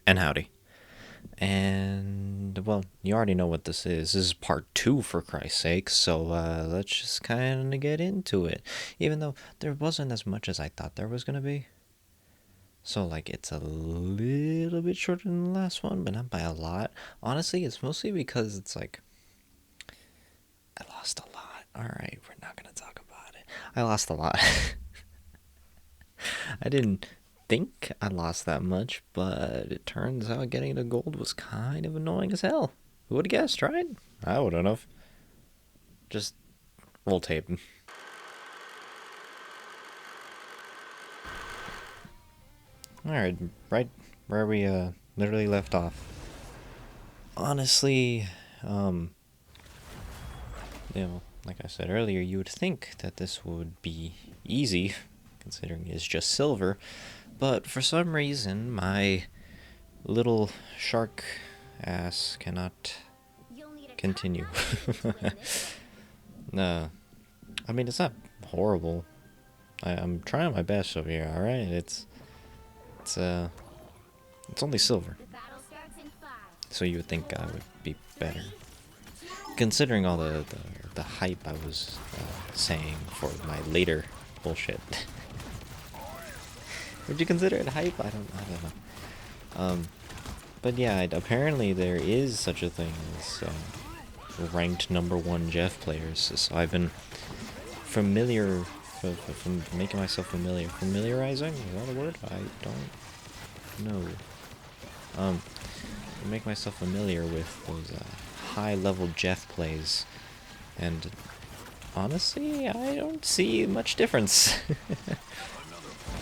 And howdy. And, well, you already know what this is. This is part 2, for Christ's sake, so let's just kind of get into it. Even though there wasn't as much as I thought there was going to be. So, like, it's a little bit shorter than the last one, but not by a lot. Honestly, it's mostly because it's like, I lost a lot. Alright, we're not going to talk about it. I lost a lot. I didn't think I lost that much, but it turns out getting the gold was kind of annoying as hell. Who would have guessed, right? I wouldn't have. Just roll tape. Alright, right where we literally left off. Honestly, like I said earlier, you would think that this would be easy, considering it's just silver, but for some reason, my little shark ass cannot continue. No, I mean, it's not horrible. I'm trying my best over here, alright? It's only silver. So you would think I would be better. Considering all the hype I was saying for my later bullshit. Would you consider it hype? I don't know. But yeah, apparently there is such a thing as ranked #1 Jeff players. So I've been from making myself familiarizing, is that a word? I don't know. Make myself familiar with those high-level Jeff plays, and honestly, I don't see much difference.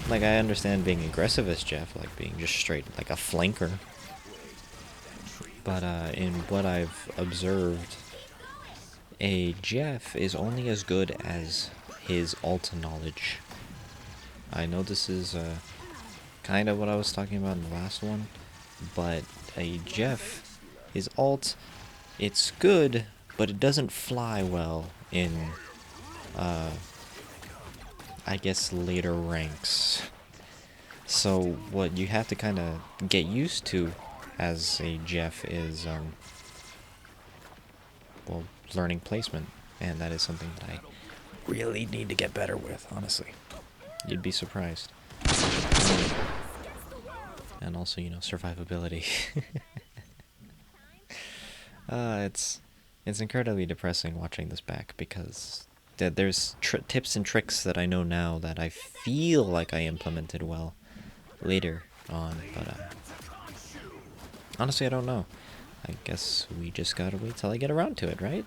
Like, I understand being aggressive as Jeff, like being just straight like a flanker, but in what I've observed, a Jeff is only as good as his ult knowledge. I know this is kind of what I was talking about in the last one, but a Jeff, his ult, it's good, but it doesn't fly well in, I guess, later ranks. So what you have to kind of get used to as a Jeff is, well, learning placement, and that is something that I really need to get better with, honestly. You'd be surprised. And also, you know, survivability. It's incredibly depressing watching this back, because there's tips and tricks that I know now that I feel like I implemented well later on, but honestly, I don't know. I guess we just gotta wait till I get around to it, right?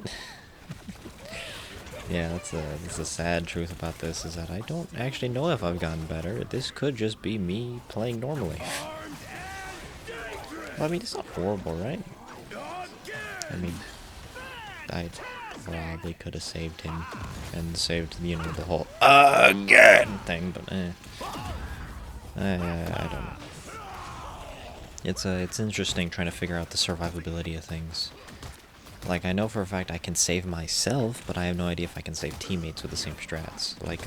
Yeah, that's the sad truth about this, is that I don't actually know if I've gotten better. This could just be me playing normally. Well, I mean, it's not horrible, right? I mean, I probably could have saved him and saved, you know, the whole again thing, but I don't know. It's interesting trying to figure out the survivability of things. Like, I know for a fact I can save myself, but I have no idea if I can save teammates with the same strats. Like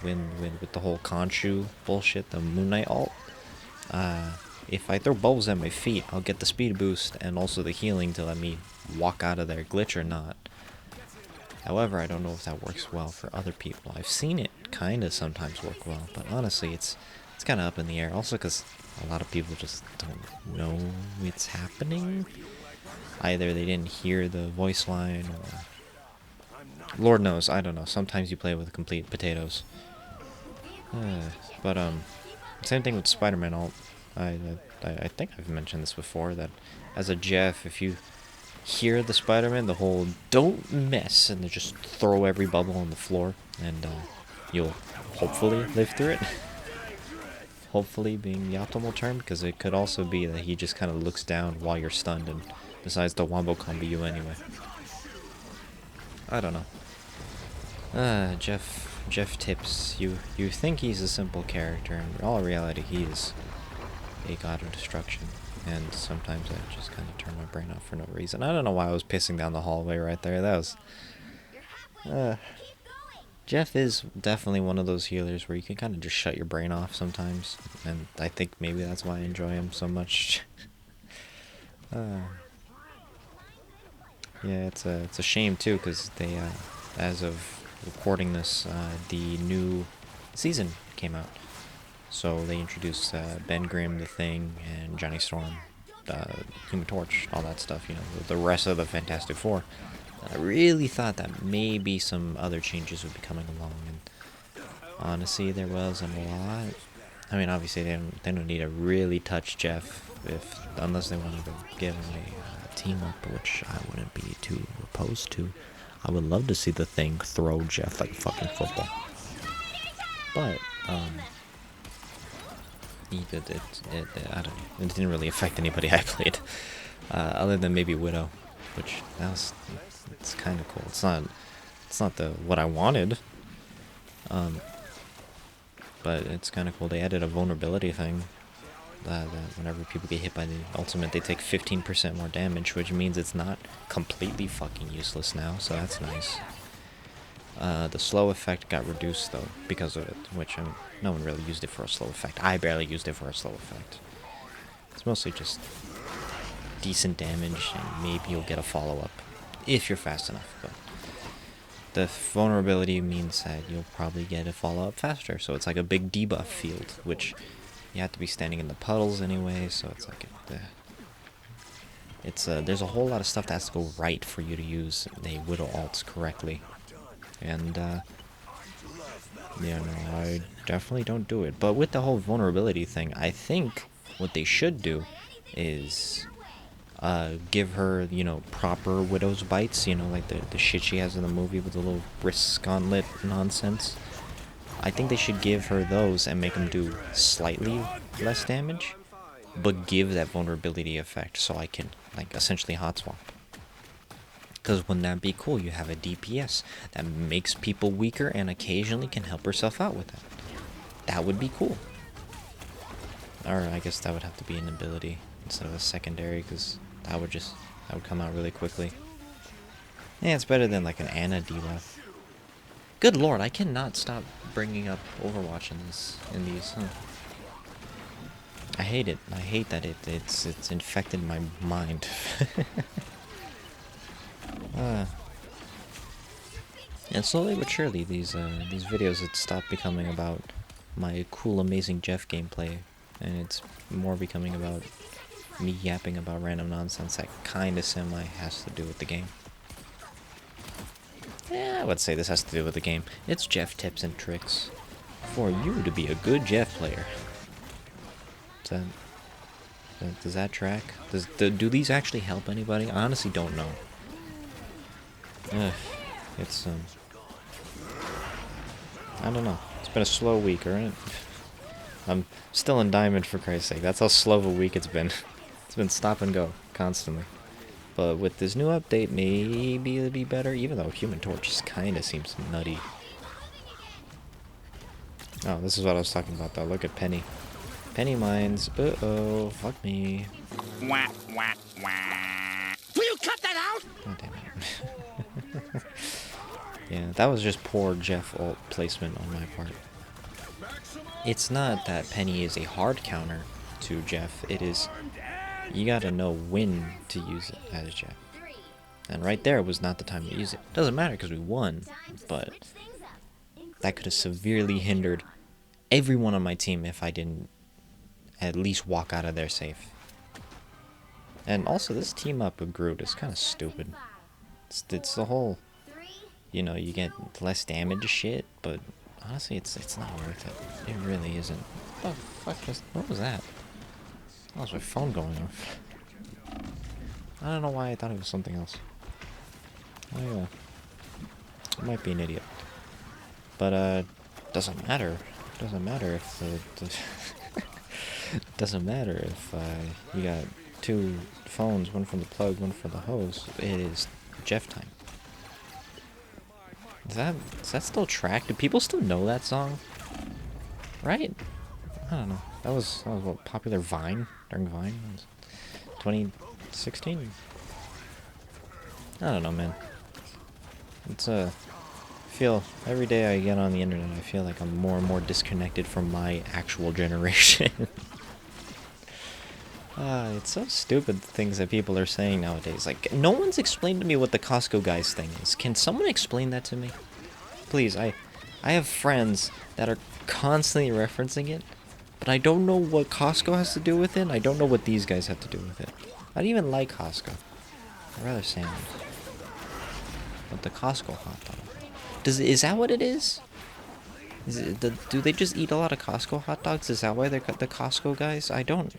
when with the whole Khonshu bullshit, the Moon Knight ult. If I throw bubbles at my feet, I'll get the speed boost and also the healing to let me walk out of there, glitch or not. However, I don't know if that works well for other people. I've seen it kind of sometimes work well, but honestly, it's kind of up in the air. Also, because a lot of people just don't know it's happening. Either they didn't hear the voice line, or Lord knows, I don't know. Sometimes you play with complete potatoes. But same thing with Spider-Man ult. I think I've mentioned this before, that as a Jeff, if you hear the Spider-Man, the whole "don't mess" and then just throw every bubble on the floor, and you'll hopefully live through it. Hopefully being the optimal term, because it could also be that he just kind of looks down while you're stunned and decides to wombo combo you anyway. I don't know. Jeff tips. You think he's a simple character, in all reality he is a god of destruction. And sometimes I just kind of turn my brain off for no reason. I don't know why I was pissing down the hallway right there. That was Jeff is definitely one of those healers where you can kind of just shut your brain off sometimes, and I think maybe that's why I enjoy him so much. Yeah, it's a shame too, because they, as of recording this, the new season came out. So they introduced Ben Grimm, The Thing, and Johnny Storm, Human Torch, all that stuff. You know, the rest of the Fantastic Four. I really thought that maybe some other changes would be coming along, and honestly, there wasn't a lot. I mean, obviously, they don't need to really touch Jeff unless they wanted to give him a team up, which I wouldn't be too opposed to. I would love to see the Thing throw Jeff like a fucking football, but I don't know. It didn't really affect anybody I played, other than maybe Widow, which it's kind of cool. It's not what I wanted, but it's kind of cool. They added a vulnerability thing that whenever people get hit by the ultimate, they take 15% more damage, which means it's not completely fucking useless now. So that's nice. The slow effect got reduced though because of it, which no one really used it for a slow effect. I barely used it for a slow effect. It's mostly just decent damage, and maybe you'll get a follow-up if you're fast enough. But the vulnerability means that you'll probably get a follow-up faster, so it's like a big debuff field, which you have to be standing in the puddles anyway, so it's like there's a whole lot of stuff that has to go right for you to use the Widow alts correctly. And yeah, no, I definitely don't do it. But with the whole vulnerability thing, I think what they should do is give her, you know, proper Widow's bites, you know, like the shit she has in the movie with the little wrist gauntlet nonsense. I think they should give her those and make them do slightly less damage, but give that vulnerability effect so I can, like, essentially hot swap. Because wouldn't that be cool? You have a DPS that makes people weaker and occasionally can help herself out with it. That would be cool. Or I guess that would have to be an ability instead of a secondary, because that would come out really quickly. Yeah, it's better than like an Ana debuff. Good lord, I cannot stop bringing up Overwatch in these. Huh. I hate it. I hate that it's infected my mind. And slowly but surely, these videos had stopped becoming about my cool, amazing Jeff gameplay, and it's more becoming about me yapping about random nonsense that kind of semi has to do with the game. Yeah, I would say this has to do with the game. It's Jeff tips and tricks for you to be a good Jeff player. Does that track? Do these actually help anybody? I honestly don't know. It's I don't know. It's been a slow week, alright? I'm still in Diamond, for Christ's sake. That's how slow of a week it's been. It's been stop and go, constantly. But with this new update, maybe it'll be better, even though Human Torch just kinda seems nutty. Oh, this is what I was talking about, though. Look at Penny. Penny mines. Uh-oh, fuck me. Wah, wah, wah. Will you cut that out? God damn it. Yeah, that was just poor Jeff ult placement on my part. It's not that Penny is a hard counter to Jeff, it is you gotta know when to use it as Jeff. And right there was not the time to use it. Doesn't matter because we won, but that could have severely hindered everyone on my team if I didn't at least walk out of there safe. And also, this team up with Groot is kind of stupid. It's the whole, you know, you get less damage shit, but honestly, it's not worth it. It really isn't. What the fuck what was that? That was my phone going off. I don't know why I thought it was something else. I might be an idiot. But, doesn't matter. Doesn't matter if doesn't matter if you got two phones, one from the plug, one from the hose. It is Jeff time. Does that still track? Do people still know that song? Right? I don't know. That was what, popular Vine during Vine? 2016? I don't know, man. It's feel every day I get on the internet, I feel like I'm more and more disconnected from my actual generation. It's so stupid, the things that people are saying nowadays. Like, no one's explained to me what the Costco guys thing is. Can someone explain that to me? Please, I have friends that are constantly referencing it, but I don't know what Costco has to do with it. I don't know what these guys have to do with it. I don't even like Costco. I'd rather salmon. But the Costco hot dog. Is that what it is? Do they just eat a lot of Costco hot dogs? Is that why they're the Costco guys? I don't.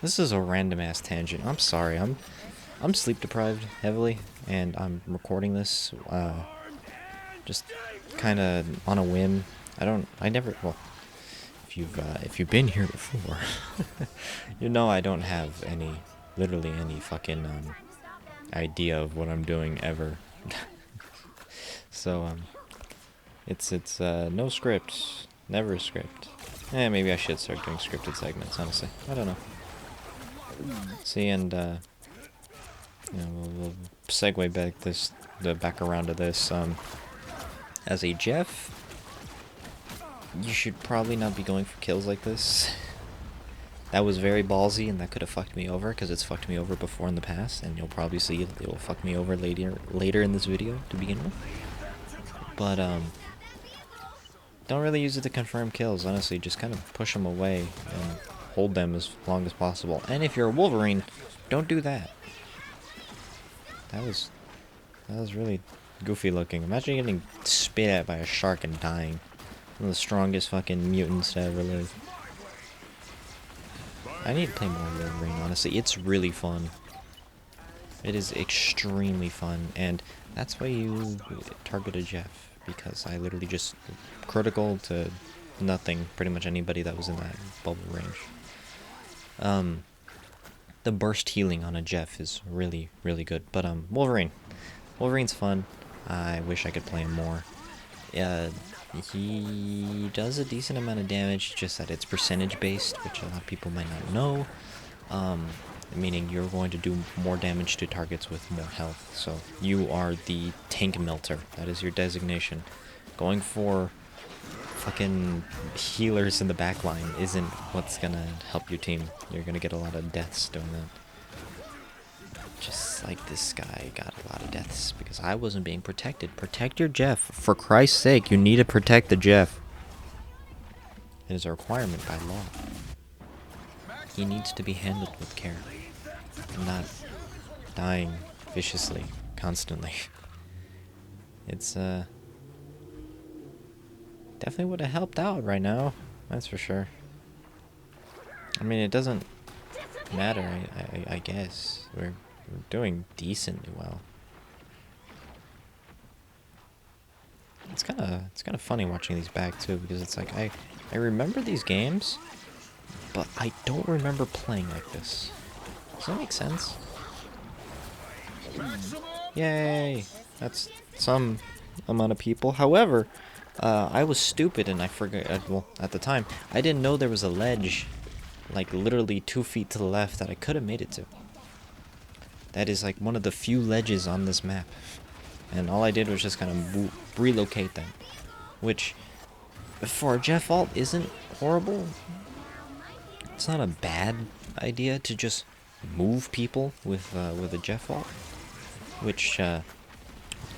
This is a random ass tangent. I'm sorry. I'm sleep deprived heavily, and I'm recording this just kind of on a whim. I never. Well, if you've been here before, you know I don't have literally any fucking idea of what I'm doing ever. So it's no script, never a script. Maybe I should start doing scripted segments. Honestly, I don't know. See, and you know, we'll segue back around to this. As a Jeff, you should probably not be going for kills like this. That was very ballsy, and that could have fucked me over, because it's fucked me over before in the past, and you'll probably see it will fuck me over later in this video to begin with. But don't really use it to confirm kills, honestly. Just kind of push them away and hold them as long as possible. And if you're a Wolverine, don't do that. That was really goofy looking. Imagine getting spit at by a shark and dying. One of the strongest fucking mutants to ever live. I need to play more Wolverine, honestly. It's really fun. It is extremely fun, and that's why you target a Jeff, because I literally just critical to nothing, pretty much anybody that was in that bubble range. The burst healing on a Jeff is really, really good. But Wolverine's fun. I wish I could play him more. He does a decent amount of damage, just that it's percentage based, which a lot of people might not know. Meaning you're going to do more damage to targets with more health. So you are the tank melter. That is your designation. Going for fucking healers in the back line isn't what's gonna help your team. You're gonna get a lot of deaths doing that. Just like this guy got a lot of deaths because I wasn't being protected. Protect your Jeff. For Christ's sake, you need to protect the Jeff. It is a requirement by law. He needs to be handled with care. Not dying viciously, constantly. It's, definitely would have helped out right now. That's for sure. I mean, it doesn't matter, I guess. We're doing decently well. It's kind of funny watching these back too, because it's like I remember these games, but I don't remember playing like this. Does that make sense? Yay! That's some amount of people. However, I was stupid and I forgot. Well, at the time, I didn't know there was a ledge, like literally 2 feet to the left, that I could have made it to. That is like one of the few ledges on this map, and all I did was just kind of relocate them, which for a Jeff ult isn't horrible. It's not a bad idea to just move people with a Jeff ult, which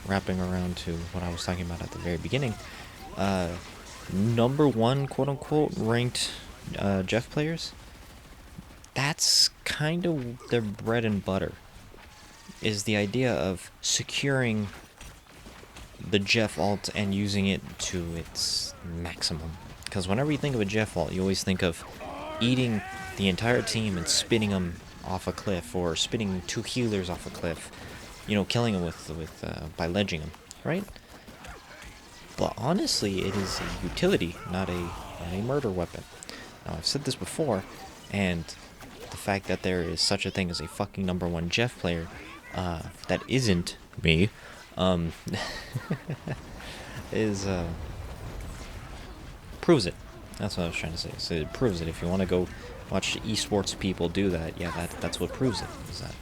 wrapping around to what I was talking about at the very beginning, number one quote-unquote ranked Jeff players, that's kind of their bread and butter, is the idea of securing the Jeff ult and using it to its maximum. Because whenever you think of a Jeff ult, you always think of eating the entire team and spinning them off a cliff, or spinning 2 healers off a cliff, you know, killing them by ledging them, right? But honestly, it is a utility, not a murder weapon. Now, I've said this before, and the fact that there is such a thing as a fucking number 1 Jeff player that isn't me is proves it. That's what I was trying to say. So it proves it. If you want to go watch esports people do that, yeah, that's what proves it. Is that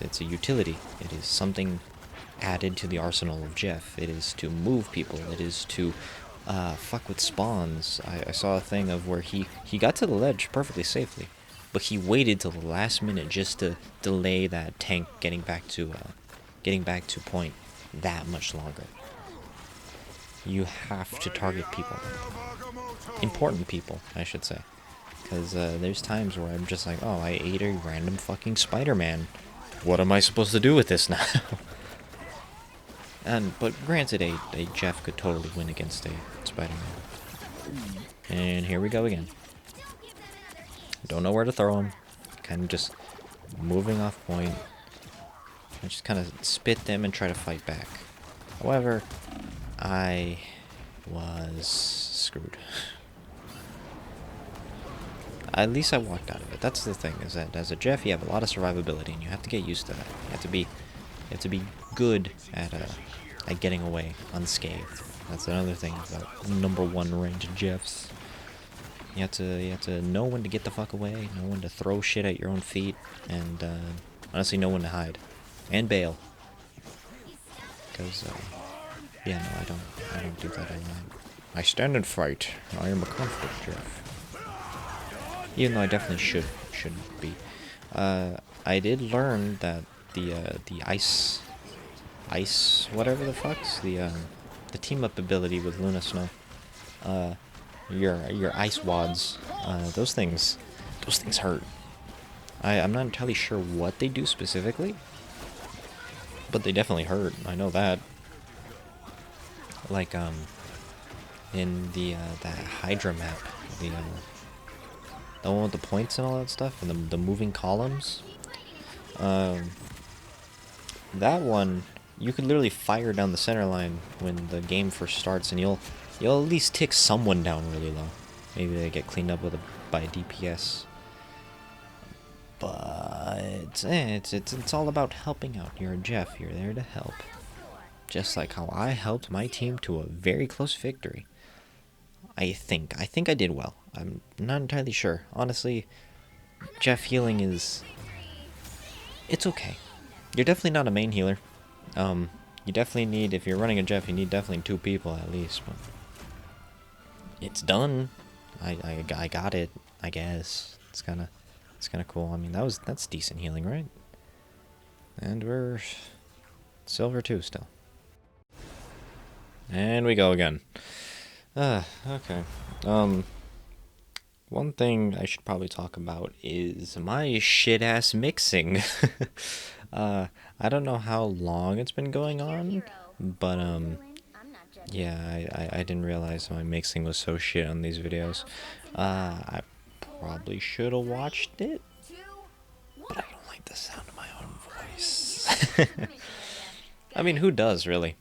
it's a utility. It is something added to the arsenal of Jeff. It is to move people. It is to fuck with spawns. I saw a thing of where he got to the ledge perfectly safely, but he waited till the last minute just to delay that tank getting back to point that much longer. You have to target people. Important people, I should say. Because there's times where I'm just like, oh, I ate a random fucking Spider-Man. What am I supposed to do with this now? But granted, a Jeff could totally win against a Spider-Man. And here we go again. Don't know where to throw him. Kind of just moving off point. I just kind of spit them and try to fight back. However, I was screwed. At least I walked out of it. That's the thing, is that as a Jeff, you have a lot of survivability, and you have to get used to that. You have to be good at getting away unscathed. That's another thing about #1 ranged Jeffs. You have to know when to get the fuck away, know when to throw shit at your own feet, and honestly know when to hide and bail. Because yeah, no, I don't do that a lot. I stand and fight. I am a conflict Jeff. Even though I definitely shouldn't be. I did learn that the ice whatever the fuck's the team up ability with Luna Snow. Your ice wads. Those things hurt. I'm not entirely sure what they do specifically, but they definitely hurt. I know that. Like in the that Hydra map, the one with the points and all that stuff, and the moving columns. That one, you could literally fire down the center line when the game first starts, and you'll at least tick someone down really low. Maybe they get cleaned up by DPS. But it's all about helping out. You're a Jeff. You're there to help. Just like how I helped my team to a very close victory. I think I did well. I'm not entirely sure. Honestly, Jeff healing it's okay. You're definitely not a main healer. You definitely need, if you're running a Jeff, you need definitely 2 people at least. But it's done. I got it. I guess it's kind of cool. I mean, that's decent healing, right? And we're silver 2 still. And we go again. Okay. One thing I should probably talk about is my shit-ass mixing. I don't know how long it's been going on, but, yeah, I didn't realize my mixing was so shit on these videos. I probably should have watched it, but I don't like the sound of my own voice. I mean, who does, really?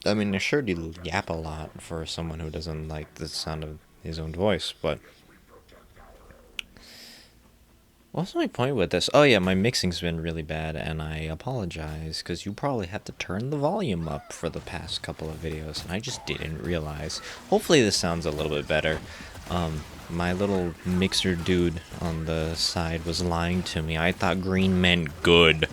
I mean, I sure do yap a lot for someone who doesn't like the sound of his own voice, but what's my point with this? Oh yeah, my mixing's been really bad, and I apologize, because you probably had to turn the volume up for the past couple of videos, and I just didn't realize. Hopefully this sounds a little bit better. My little mixer dude on the side was lying to me. I thought green meant good.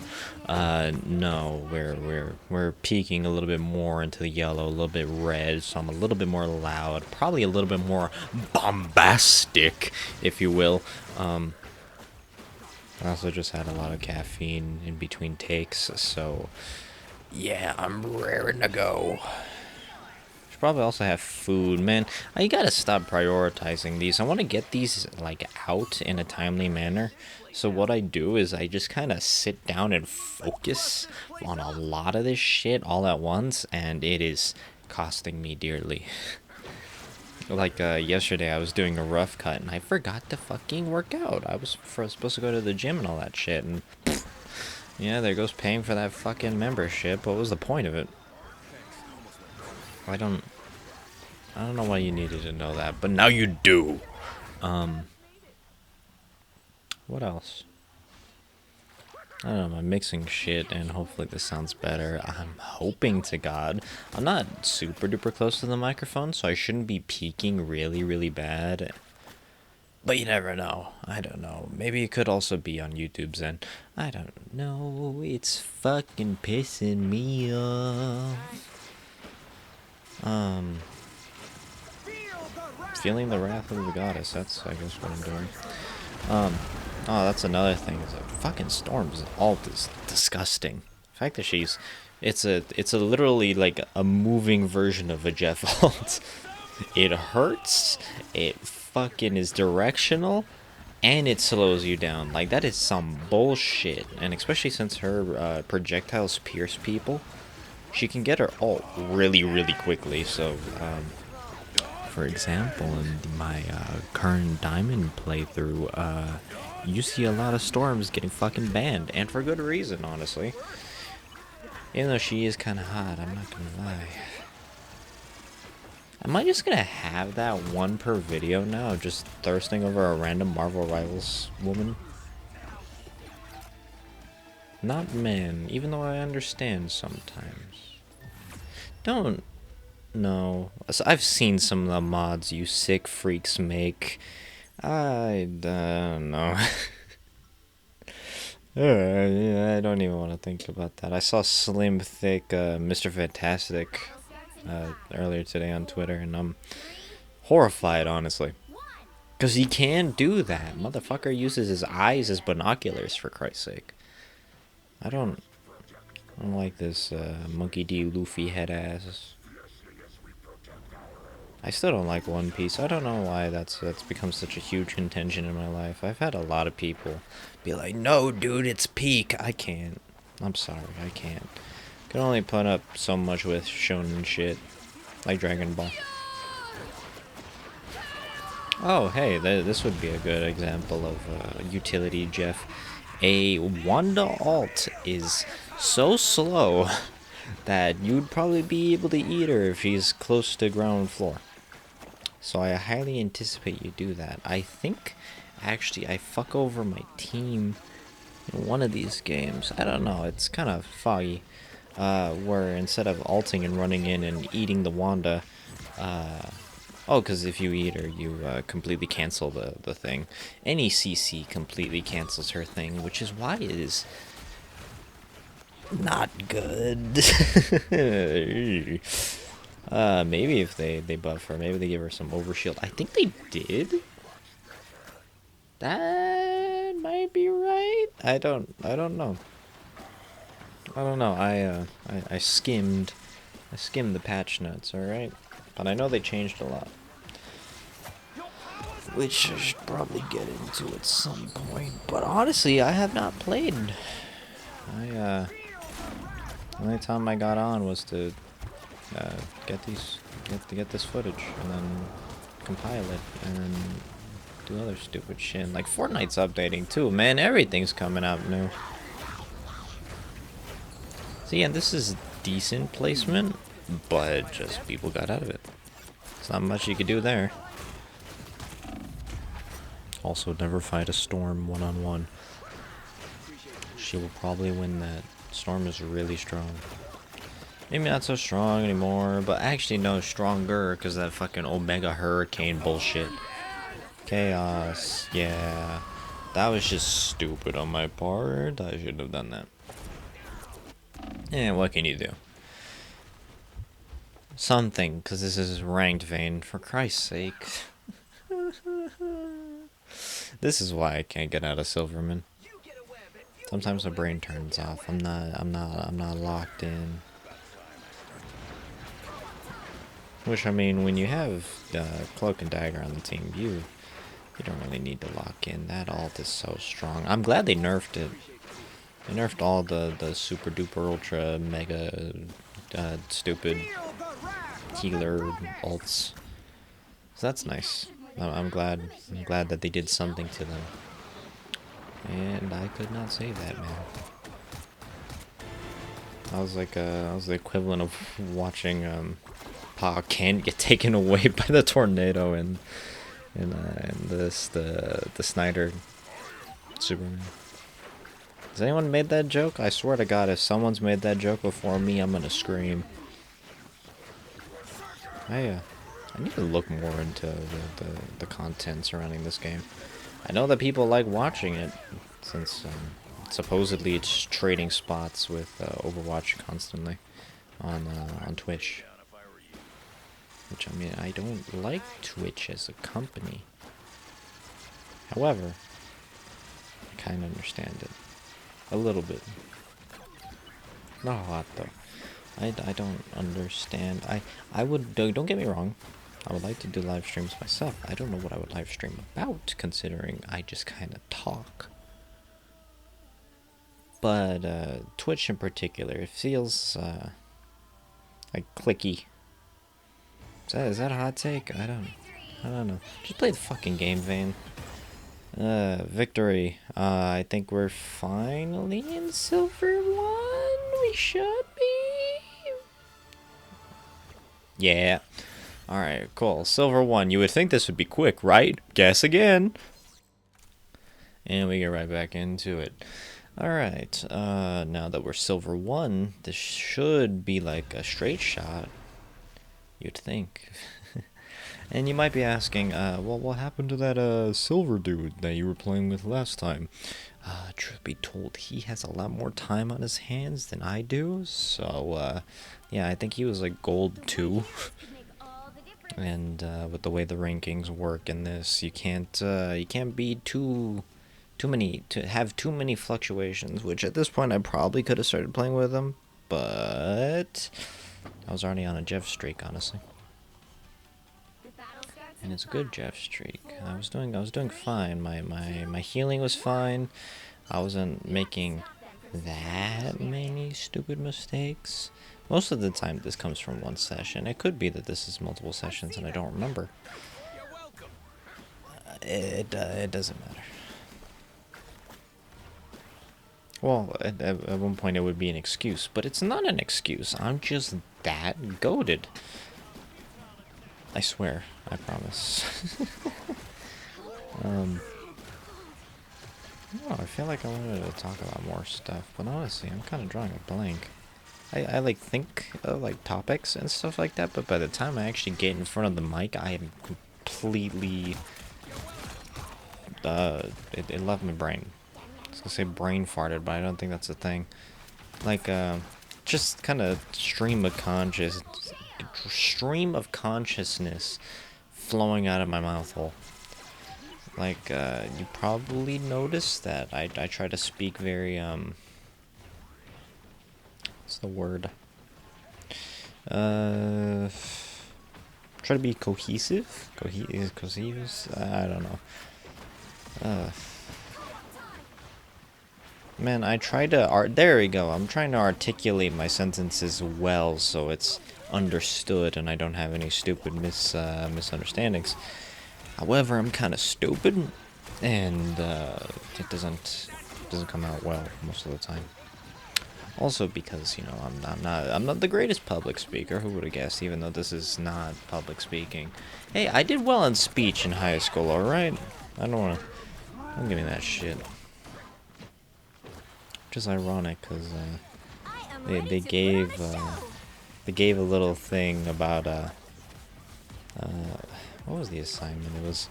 No, we're peeking a little bit more into the yellow, a little bit red, so I'm a little bit more loud, probably a little bit more bombastic, if you will. I also just had a lot of caffeine in between takes, so yeah, I'm raring to go. Should probably also have food, man. I gotta stop prioritizing these. I want to get these like out in a timely manner. So what I do is I just kind of sit down and focus on a lot of this shit all at once, and it is costing me dearly. Like yesterday I was doing a rough cut and I forgot to fucking work out. I was supposed to go to the gym and all that shit, and yeah, there goes paying for that fucking membership. What was the point of it? I don't know why you needed to know that, but now you do. What else? I don't know, I'm mixing shit, and hopefully this sounds better. I'm hoping to God. I'm not super duper close to the microphone, so I shouldn't be peaking really, really bad. But you never know. I don't know. Maybe it could also be on YouTube's end. I don't know. It's fucking pissing me off. Feeling the wrath of the goddess. That's, I guess, what I'm doing. Oh, that's another thing. Is that fucking Storm's alt is disgusting. The fact that it's a literally like a moving version of a Jeff alt. It hurts. It fucking is directional, and it slows you down. Like, that is some bullshit. And especially since her projectiles pierce people, she can get her ult really, really quickly. So, for example, in my current Diamond playthrough, you see a lot of Storms getting fucking banned, and for good reason, honestly. Even though she is kind of hot, I'm not gonna lie. Am I just gonna have that one per video now, just thirsting over a random Marvel Rivals woman? Not men, even though I understand sometimes. Don't. No. So I've seen some of the mods you sick freaks make. I don't know. I don't even want to think about that. I saw Slim Thick Mr. Fantastic earlier today on Twitter, and I'm horrified, honestly. Because he can do that. Motherfucker uses his eyes as binoculars, for Christ's sake. I don't like this Monkey D. Luffy head ass. I still don't like One Piece. I don't know why that's become such a huge contention in my life. I've had a lot of people be like, no, dude, it's peak. I can't. I'm sorry, I can't. Can only put up so much with shonen shit, like Dragon Ball. Oh, hey, this would be a good example of utility, Jeff. A Wanda alt is so slow that you'd probably be able to eat her if she's close to ground floor. So I highly anticipate you do that. I think, actually, I fuck over my team in one of these games. I don't know, it's kind of foggy. Where instead of alting and running in and eating the Wanda, oh, because if you eat her, you completely cancel the thing. Any CC completely cancels her thing, which is why it is not good. Maybe if they buff her, maybe they give her some overshield. I think they did. That might be right. I don't know. I skimmed the patch notes, alright? But I know they changed a lot. Which I should probably get into at some point. But honestly, I have not played. The only time I got on was to get this footage and then compile it and then do other stupid shit. Like Fortnite's updating too, man. Everything's coming out new. See, and this is decent placement, but just people got out of it. There's not much you could do there. Also, never fight a Storm one-on-one. She will probably win that. Storm is really strong. Maybe not so strong anymore, but actually no, stronger, because that fucking Omega Hurricane bullshit. Chaos, yeah. That was just stupid on my part. I shouldn't have done that. And what can you do? Something, because this is ranked Vein, for Christ's sake. This is why I can't get out of Silverman. Sometimes my brain turns off. I'm not locked in. Which, I mean, when you have Cloak and Dagger on the team, you don't really need to lock in. That ult is so strong. I'm glad they nerfed it. They nerfed all the super duper ultra mega stupid healer ults. So that's nice. I'm glad that they did something to them. And I could not say that, man. I was like I was the equivalent of watching Pa Kent get taken away by the tornado in the Snyder Superman. Has anyone made that joke? I swear to God, if someone's made that joke before me, I'm gonna scream. I need to look more into the content surrounding this game. I know that people like watching it, since supposedly it's trading spots with Overwatch constantly on Twitch. Which, I mean, I don't like Twitch as a company. However, I kind of understand it. A little bit. Not a lot, though. I don't understand. I would, don't get me wrong, I would like to do live streams myself. I don't know what I would live stream about, considering I just kind of talk. But Twitch in particular, it feels like clicky. Is that a hot take? I don't know. Just play the fucking game, Vane. Victory. I think we're finally in Silver 1. We should be. Yeah. Alright, cool. Silver 1. You would think this would be quick, right? Guess again. And we get right back into it. Alright, now that we're Silver 1, this should be like a straight shot. You'd think. And you might be asking, well, what happened to that silver dude that you were playing with last time? Truth be told, he has a lot more time on his hands than I do, so, yeah, I think he was like gold 2. And, with the way the rankings work in this, you can't be too many fluctuations, which at this point I probably could have started playing with him, but I was already on a Jeff streak, honestly. And it's a good Jeff streak. I was doing fine. My healing was fine. I wasn't making that many stupid mistakes. Most of the time this comes from one session. It could be that this is multiple sessions and I don't remember. It doesn't matter. Well, at one point it would be an excuse, but it's not an excuse. I'm just that goated. I swear. I promise. I feel like I wanted to talk about more stuff, but honestly, I'm kind of drawing a blank. I like think of like topics and stuff like that, but by the time I actually get in front of the mic, I am completely it left my brain. I was gonna say brain farted, but I don't think that's a thing. Like just kind of stream of consciousness flowing out of my mouth hole. Like you probably noticed that I try to speak very what's the word? Try to be cohesive? Cohesive? I don't know. Man, I try to there we go. I'm trying to articulate my sentences well so it's understood and I don't have any stupid misunderstandings. However, I'm kind of stupid and it doesn't come out well most of the time. Also because, you know, I'm not the greatest public speaker. Who would have guessed, even though this is not public speaking. Hey, I did well in speech in high school, all right? Don't give me that shit. Which is ironic cuz they gave a little thing about what was the assignment? It was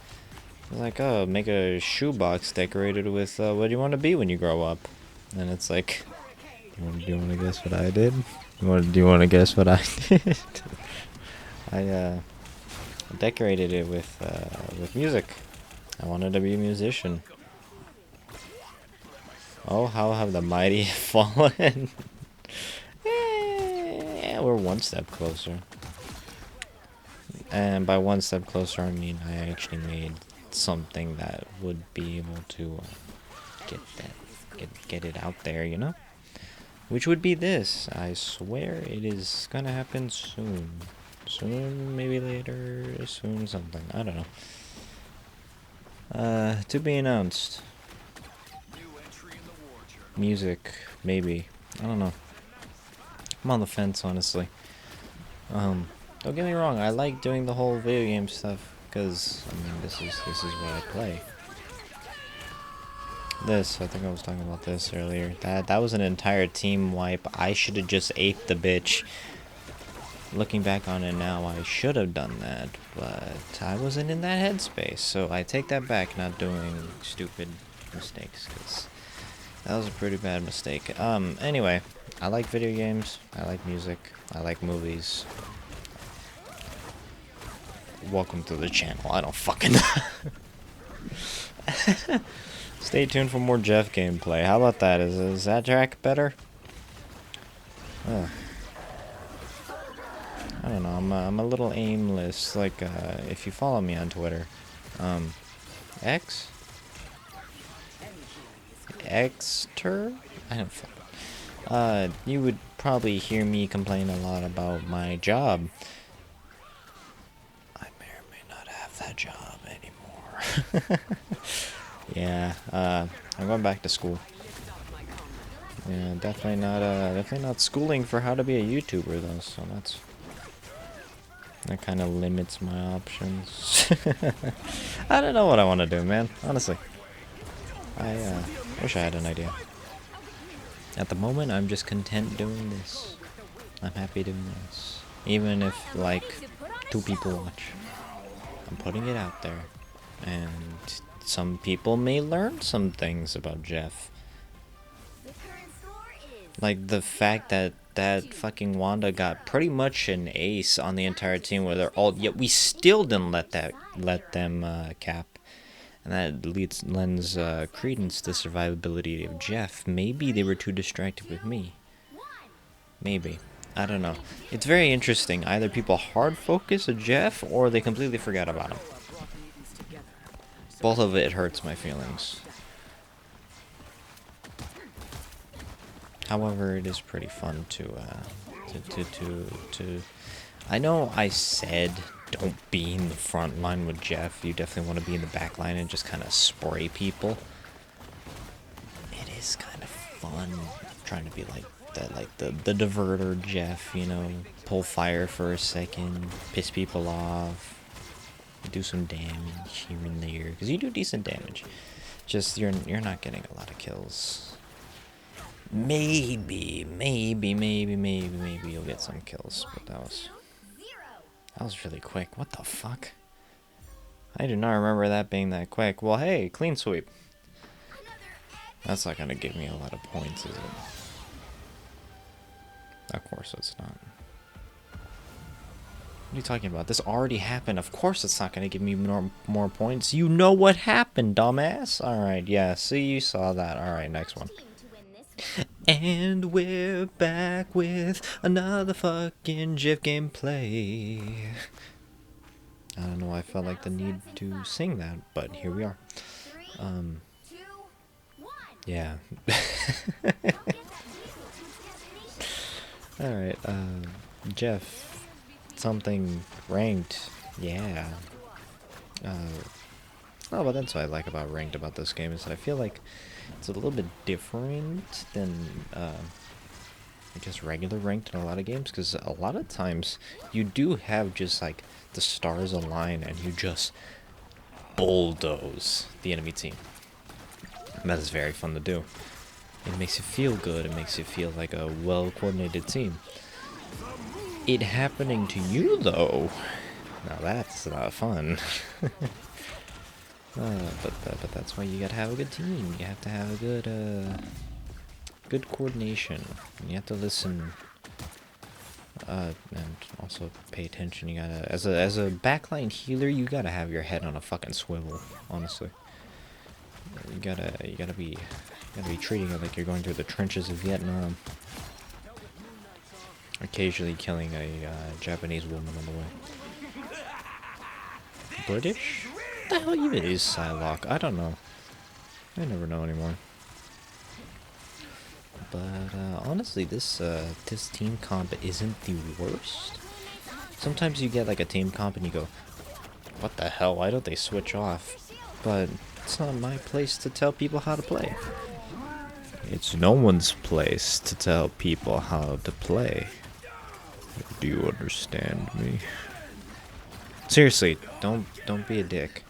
like, oh, make a shoebox decorated with what do you want to be when you grow up? And it's like, do you want to guess what I did? Do you want to guess what I did? I decorated it with music. I wanted to be a musician. Oh, how have the mighty fallen? Yeah, we're one step closer. And by one step closer, I mean I actually made something that would be able to get it out there, you know? Which would be this. I swear it is gonna happen soon. Soon, maybe later, soon something. I don't know. To be announced. Music, maybe. I don't know. I'm on the fence, honestly. Don't get me wrong, I like doing the whole video game stuff, because, I mean, this is what I play. I think I was talking about this earlier. That was an entire team wipe. I should have just aped the bitch. looking back on it now, I should have done that, but I wasn't in that headspace, so I take that back, not doing stupid mistakes, because that was a pretty bad mistake. Anyway, I like video games, I like music, I like movies. Welcome to the channel, I don't fucking know. Stay tuned for more Jeff gameplay. How about that? Is that track better? I don't know, I'm a little aimless, like, if you follow me on Twitter, X? Xter? I don't fucking, you would probably hear me complain a lot about my job. I may or may not have that job anymore. Yeah, I'm going back to school. Yeah, definitely not schooling for how to be a YouTuber though, so that kind of limits my options. I don't know what I want to do, man, honestly. I wish I had an idea. At the moment, I'm just content doing this. I'm happy doing this. Even if, like, 2 people watch. I'm putting it out there. And some people may learn some things about Jeff. Like the fact that fucking Wanda got pretty much an ace on the entire team where they're all, yet we still didn't let them cap. And that lends credence to the survivability of Jeff. Maybe they were too distracted with me. Maybe. I don't know. It's very interesting. Either people hard focus on Jeff or they completely forget about him. Both of it hurts my feelings. However, it is pretty fun to I know I said don't be in the front line with Jeff. You definitely want to be in the back line and just kind of spray people. It is kind of fun trying to be like that, like the diverter Jeff, you know, pull fire for a second, piss people off, do some damage here and there, because you do decent damage. Just you're not getting a lot of kills. Maybe you'll get some kills, but that was really quick. What the fuck? I do not remember that being that quick. Well, hey, clean sweep. That's not gonna give me a lot of points, is it? Of course it's not. What are you talking about? This already happened. Of course it's not gonna give me more points. You know what happened, dumbass. Alright, yeah, see, you saw that. Alright, next one. And we're back with another fucking Jeff gameplay. I don't know why I felt like the need to sing that, but here we are. Yeah. Alright, Jeff, something ranked, yeah. Oh, but that's what I like about ranked about this game, is that I feel like it's a little bit different than, I guess, regular ranked in a lot of games, because a lot of times you do have just, like, the stars align and you just bulldoze the enemy team. And that is very fun to do. It makes you feel good, it makes you feel like a well-coordinated team. It happening to you, though, now that's not fun. But that's why you gotta have a good team. You have to have a good coordination. You have to listen, and also pay attention. You gotta, as a backline healer, you gotta have your head on a fucking swivel. Honestly, you gotta be treating it like you're going through the trenches of Vietnam. Occasionally killing a Japanese woman on the way. British? What the hell even is Psylocke? I don't know. I never know anymore. But honestly, this team comp isn't the worst. Sometimes you get like a team comp and you go, what the hell, why don't they switch off? But it's not my place to tell people how to play. It's no one's place to tell people how to play. Do you understand me? Seriously, don't be a dick.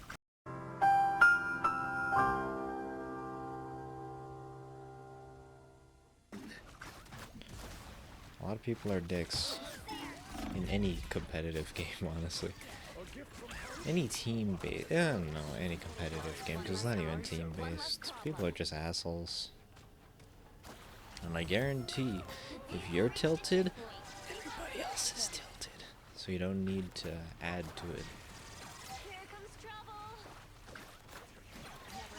A lot of people are dicks. in any competitive game, honestly. Any team-based, I don't know, any competitive game, because it's not even team-based. People are just assholes. And I guarantee, if you're tilted, everybody else is tilted. So you don't need to add to it.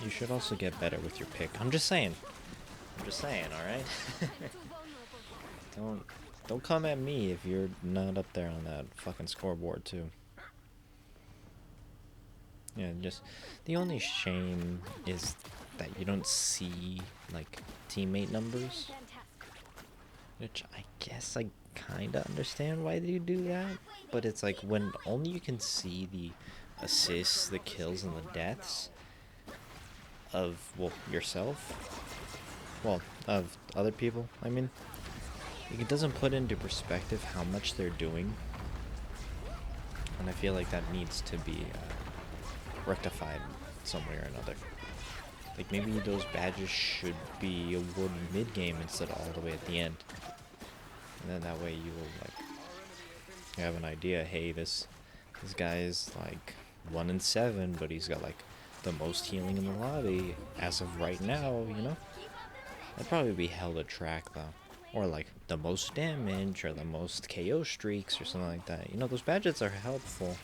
You should also get better with your pick. I'm just saying. Alright? Don't come at me if you're not up there on that fucking scoreboard too. Yeah, just the only shame is that you don't see like teammate numbers, which I guess I kinda understand why they do that, but it's like when only you can see the assists, the kills, and the deaths of, well, yourself, well, of other people, I mean, it doesn't put into perspective how much they're doing, and I feel like that needs to be rectified some way or another. Like, maybe those badges should be awarded mid-game instead of all the way at the end. And then that way you will, like, you have an idea, hey, this guy is, like, 1 in 7, but he's got, like, the most healing in the lobby as of right now, you know? That'd probably be hell to track, though. Or, like, the most damage, or the most KO streaks, or something like that. You know, those badges are helpful.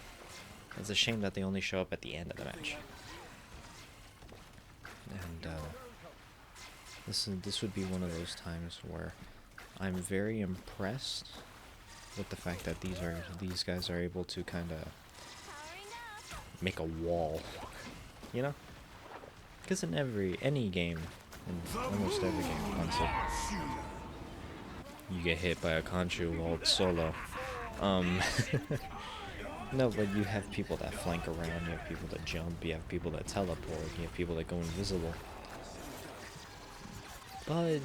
It's a shame that they only show up at the end of the match. And this would be one of those times where I'm very impressed with the fact that these guys are able to kind of make a wall, you know? Because in any game, in almost every game, honestly, you get hit by a Conchu while it's solo. No, but you have people that flank around, you have people that jump, you have people that teleport, you have people that go invisible. But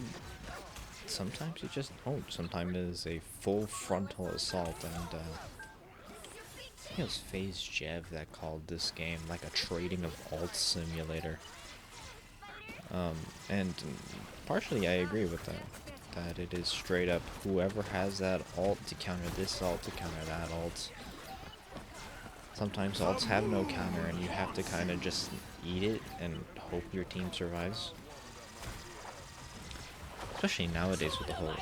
sometimes you just don't. Sometimes it is a full frontal assault, and I think it was FaZe Jev that called this game like a trading of alt simulator. And partially I agree with that. That it is straight up whoever has that alt to counter this alt to counter that alt. Sometimes alts have no counter and you have to kind of just eat it and hope your team survives. Especially nowadays with the whole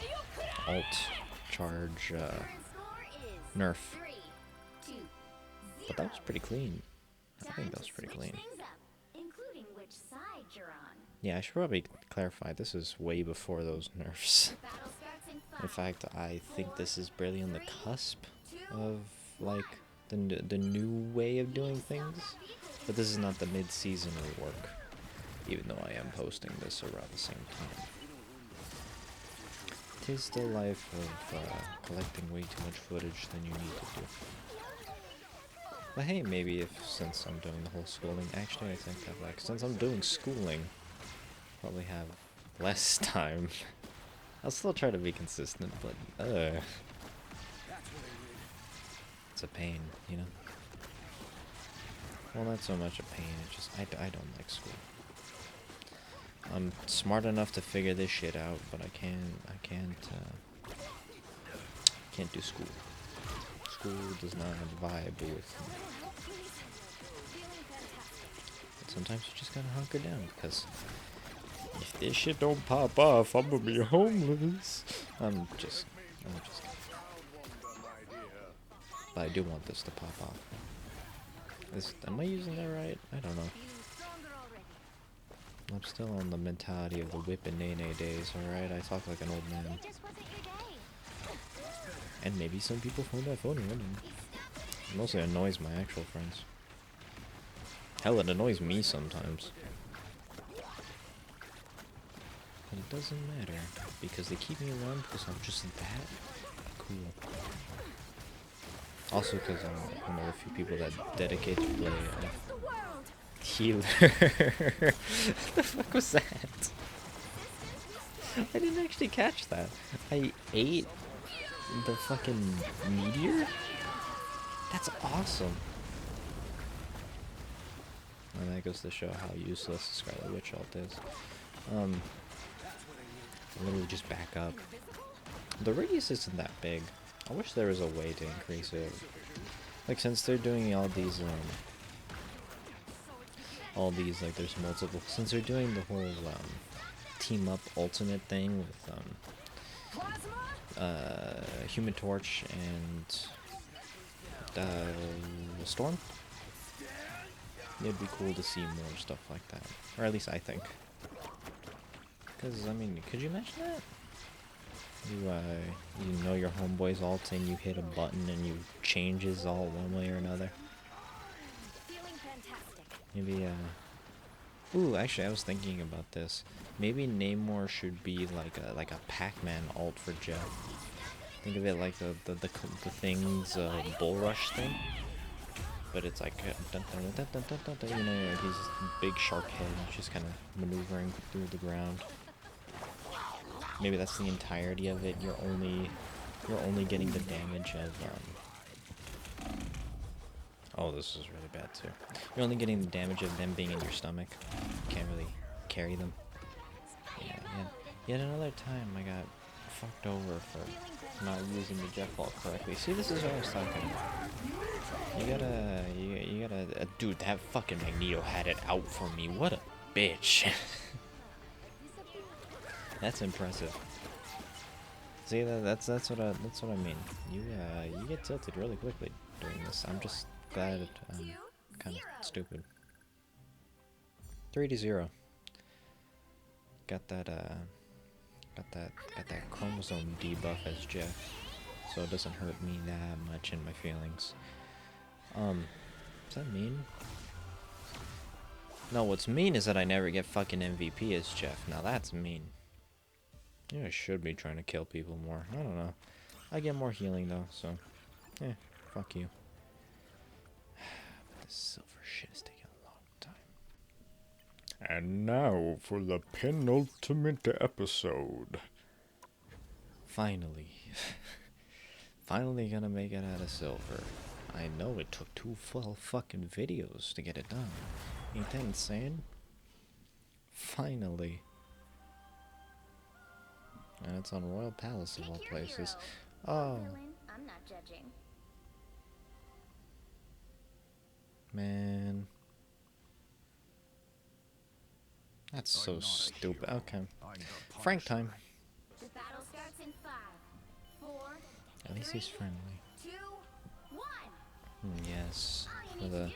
alt charge nerf. But that was pretty clean. I think that was pretty clean. Yeah, I should probably clarify, this is way before those nerfs. In fact, I think this is barely on the cusp of, like, the new way of doing things. But this is not the mid-season rework, even though I am posting this around the same time. 'Tis the life of collecting way too much footage than you need to do. But hey, maybe since I'm doing the whole schooling, actually I think that, like, since I'm doing schooling, probably have less time. I'll still try to be consistent, but it's a pain, you know? Well, not so much a pain, it's just I don't like school. I'm smart enough to figure this shit out, but I can't do school. School does not vibe with me. But sometimes you just gotta hunker down, because if this shit don't pop off, I'm gonna be homeless. I'm just kidding. But I do want this to pop off. Am I using that right? I don't know. I'm still on the mentality of the whip and nay days, alright? I talk like an old man. And maybe some people find that funny, I don't know. It mostly annoys my actual friends. Hell, it annoys me sometimes. But it doesn't matter, because they keep me around because I'm just that cool. Also because I'm one of the few people that dedicate to play healer. What the fuck was that? I didn't actually catch that. I ate the fucking meteor? That's awesome. And that goes to show how useless Scarlet Witch ult is. Literally just back up. The radius isn't that big. I wish there was a way to increase it. Like, since they're doing all these, like, there's multiple, since they're doing the whole, team up ultimate thing with, Human Torch and, Storm, it'd be cool to see more stuff like that. Or at least I think. Because, I mean, could you imagine that? You know your homeboy's ult and you hit a button and you change his ult one way or another. Maybe, ooh, actually, I was thinking about this. Maybe Namor should be like a Pac-Man ult for Jeff. Think of it like the thing's bull rush thing, but it's like you know, he's big shark head, just kind of maneuvering through the ground. Maybe that's the entirety of it. You're only getting the damage of oh, this is really bad too. You're only getting the damage of them being in your stomach. You can't really carry them. Yeah. Yet another time I got fucked over for not using the jet ball correctly. See, this is what I was talking about. You gotta, dude, that fucking Magneto had it out for me. What a bitch. That's impressive. See, that's what I mean. You get tilted really quickly during this. I'm just glad I'm kind of stupid. 3-0. Got that chromosome debuff as Jeff, so it doesn't hurt me that much in my feelings. Does that mean? No, what's mean is that I never get fucking MVP as Jeff. Now that's mean. Yeah, I should be trying to kill people more. I don't know. I get more healing though, so fuck you. But this silver shit is taking a long time. And now for the penultimate episode. Finally. Finally gonna make it out of silver. I know it took 2 full fucking videos to get it done. Ain't that insane? Finally. And it's on Royal Palace of all places. Oh. I'm not judging. Man. That's so stupid. Okay. Frank time. The battle starts in 5, 4, At least he's friendly. 2, 1. Yes. For the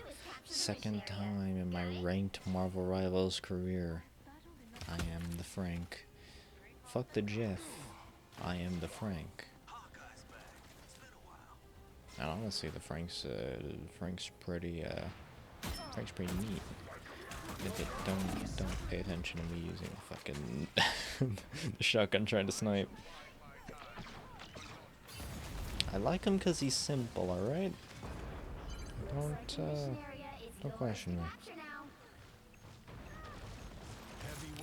second time in my ranked Marvel Rivals career, I am the Frank. Fuck the Jeff. I am the Frank. And honestly, the Frank's pretty neat. Don't pay attention to me using fucking the shotgun trying to snipe. I like him because he's simple, alright? Don't question me.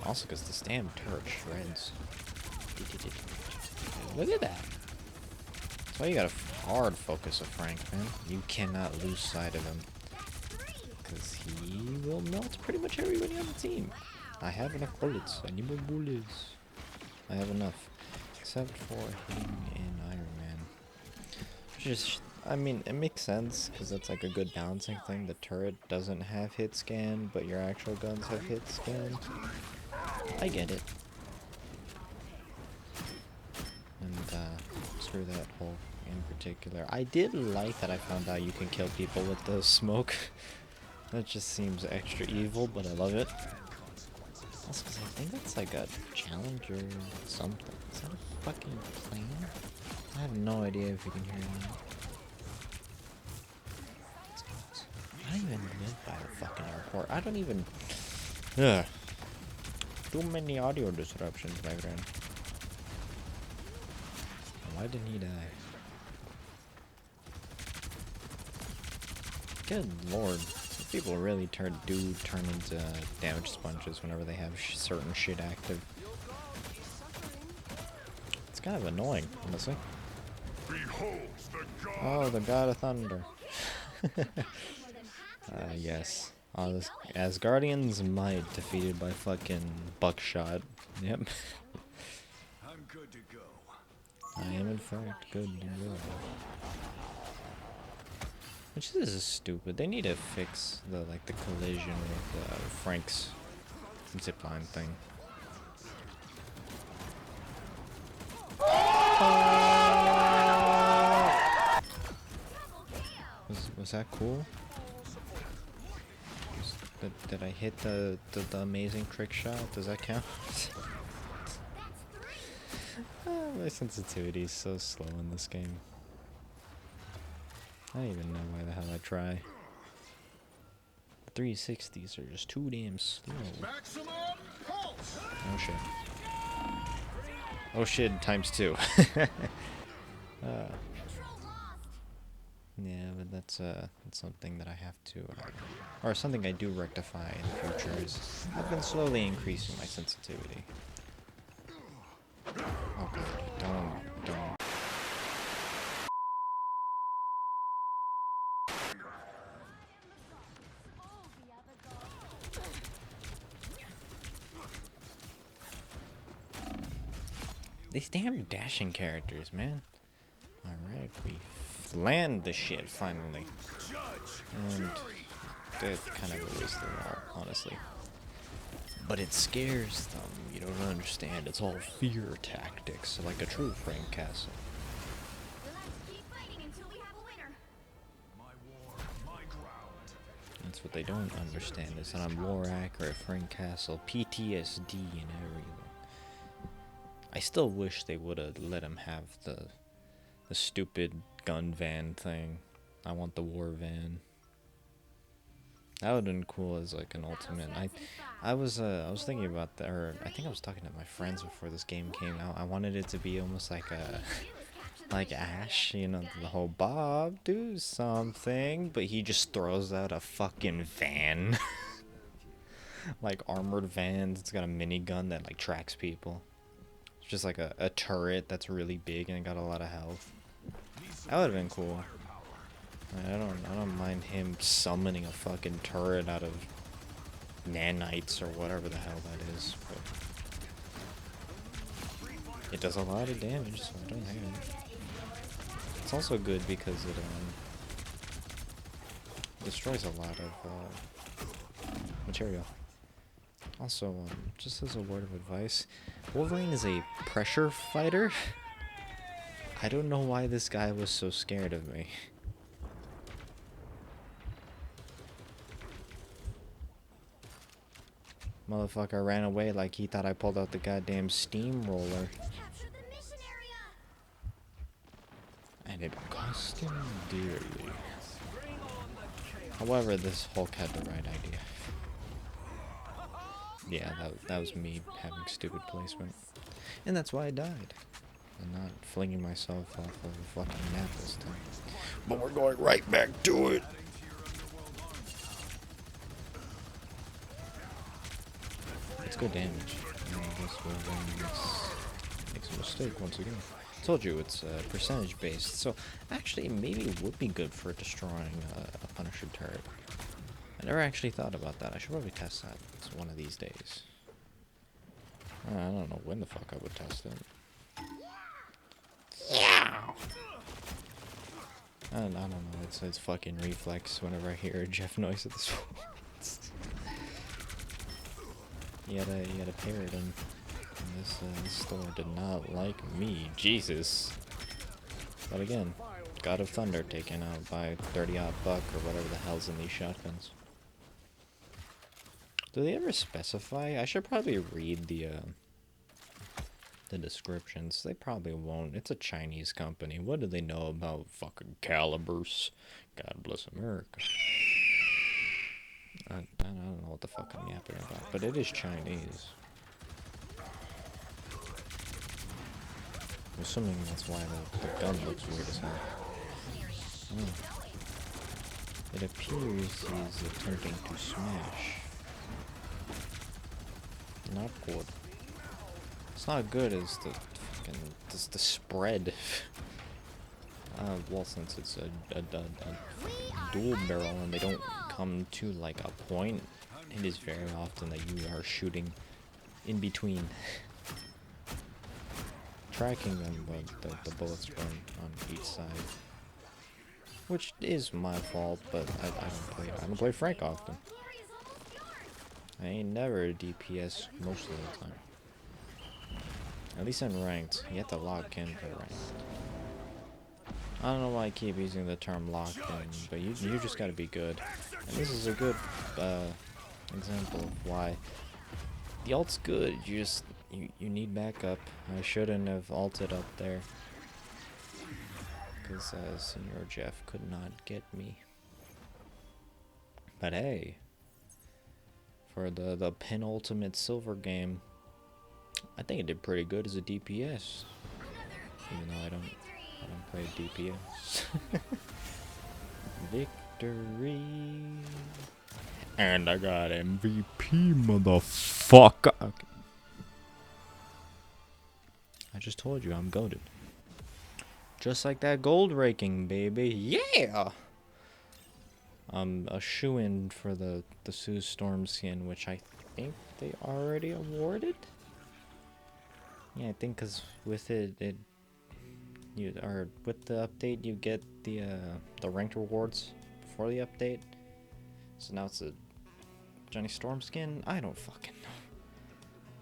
Also because this damn turret shreds. Look at that. That's why you gotta hard focus a Frank, man. You cannot lose sight of him. Because he will melt pretty much everybody on the team. I have enough bullets. I need more bullets. I have enough. Except for him and Iron Man. Just, I mean, it makes sense, because that's like a good balancing thing. The turret doesn't have hit scan, but your actual guns have hit scan. I get it. And, screw that hole in particular. I did like that I found out you can kill people with the smoke. That just seems extra evil, but I love it. Also, because I think that's like a challenge or something. Is that a fucking plane? I have no idea if you can hear that. I don't even live by the fucking airport. I don't even... Ugh. Too many audio disruptions, my friend. Why didn't he die? Good lord. People really do turn into damage sponges whenever they have certain shit active. It's kind of annoying, honestly. Oh, the god of thunder. Yes. As Guardians might, defeated by fucking buckshot. Yep. I'm good to go. I am in fact good and well. Which is stupid. They need to fix the collision with Frank's zipline thing. Was that cool? Did I hit the amazing trick shot? Does that count? My sensitivity is so slow in this game. I don't even know why the hell I try. The 360s are just too damn slow. Oh shit. Oh shit, times 2. Yeah, but that's something that I have to, or something I do rectify in the future is I've been slowly increasing my sensitivity. Oh god, don't. These damn dashing characters, man. Alright, we land the shit finally. And that kind of erased them all, honestly. But it scares them. You don't understand. It's all fear tactics, like a true Frank Castle. Let's keep fighting until we have a winner. That's what they don't understand, is that I'm more accurate Frank Castle, PTSD and everything. I still wish they would have let him have the stupid gun van thing. I want the war van. That would have been cool as like an ultimate. I was thinking about that, or I think I was talking to my friends before this game came out. I wanted it to be almost like a like Ash, you know, the whole Bob do something, but he just throws out a fucking van. Like armored vans. It's got a minigun that like tracks people. It's just like a turret that's really big and got a lot of health. That would have been cool. I don't mind him summoning a fucking turret out of nanites or whatever the hell that is, but it does a lot of damage, so I don't hate it. It's also good because it destroys a lot of material. Also, just as a word of advice, Wolverine is a pressure fighter. I don't know why this guy was so scared of me. Motherfucker ran away like he thought I pulled out the goddamn steamroller. Capture the mission area. And it cost him dearly. However, this Hulk had the right idea. Yeah, that was me having stupid placement. And that's why I died. And not flinging myself off of a fucking map this time. But we're going right back to it! It's good damage. And this Wolverine makes a mistake once again. Told you it's percentage based, so actually maybe it would be good for destroying a Punisher turret. I never actually thought about that. I should probably test that one of these days. I don't know when the fuck I would test it. Yeah. I don't know. It's fucking reflex whenever I hear a Jeff noise at this point. You gotta parrot him. And this store did not like me. Jesus. But again, God of Thunder taken out by 30-odd buck or whatever the hell's in these shotguns. Do they ever specify? I should probably read the descriptions. They probably won't. It's a Chinese company. What do they know about fucking calibers? God bless America. I don't know what the fuck I'm yapping about, but it is Chinese. I'm assuming that's why the gun looks weird as hell. Oh. It appears he's attempting to smash. Not good. It's not good as the fucking the spread. Well, since it's a dual barrel and they don't come to like a point, it is very often that you are shooting in between tracking them, but the bullets were on each side. Which is my fault, but I don't play Frank often. Glory is almost yours. I ain't never a DPS most of the time. At least in ranked. You have to lock in for ranked. I don't know why I keep using the term locked in, but you just gotta be good. And this is a good example of why the ult's good. You need backup. I shouldn't have ulted up there, because Senor Jeff could not get me. But hey, for the penultimate silver game, I think it did pretty good as a DPS. Even though I don't play DPS. Victory. And I got MVP, motherfucker. Okay. I just told you I'm goated. Just like that gold raking, baby. Yeah! I'm a shoo-in for the Sue Storm skin, which I think they already awarded? Yeah, I think because with with the update you get the ranked rewards before the update. So now it's a Johnny Storm skin? I don't fucking know.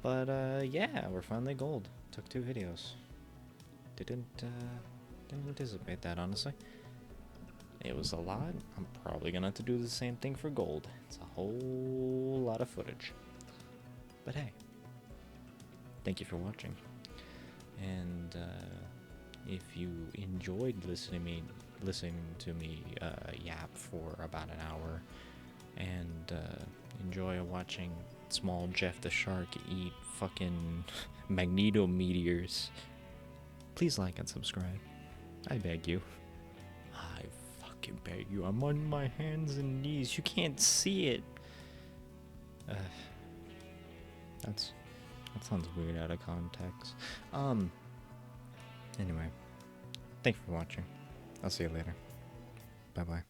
But yeah, we're finally gold. Took 2 videos. Didn't anticipate that, honestly. It was a lot. I'm probably gonna have to do the same thing for gold. It's a whole lot of footage. But hey, thank you for watching. And if you enjoyed listening to me yap for about an hour, and enjoy watching small Jeff the Shark eat fucking Magneto meteors, please like and subscribe. I beg you. I fucking beg you. I'm on my hands and knees. You can't see it. That sounds weird out of context. Anyway, thanks for watching. I'll see you later. Bye bye.